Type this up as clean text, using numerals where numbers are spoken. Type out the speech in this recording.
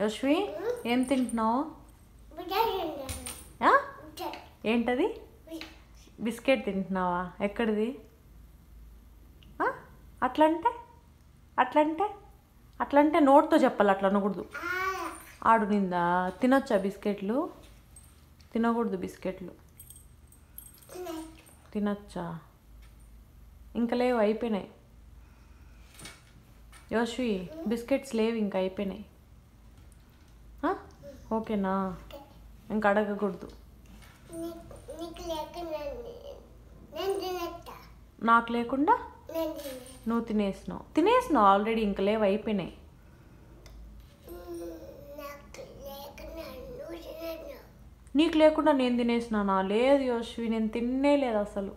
యశ్వి ఏం తింటున్నావు? ఏంటది? బిస్కెట్ తింటున్నావా? ఎక్కడిది? అట్లంటే అట్లంటే అట్లంటే నోట్తో చెప్పాలి, అట్లా అనకూడదు. ఆడు నిందా తినొచ్చా బిస్కెట్లు? తినకూడదు బిస్కెట్లు. తినొచ్చా? ఇంకా లేవు, అయిపోయినాయి. యశ్వి బిస్కెట్స్ లేవు, ఇంకా అయిపోయినాయి. ఓకేనా? ఇంకా అడగకూడదు. నాకు లేకుండా నువ్వు తినేసినావు ఆల్రెడీ, ఇంకా లేవు, అయిపోయినాయి. నీకు లేకుండా నేను తినేసినానా? లేదు యశ్వి, నేను తిన్నే లేదు అసలు.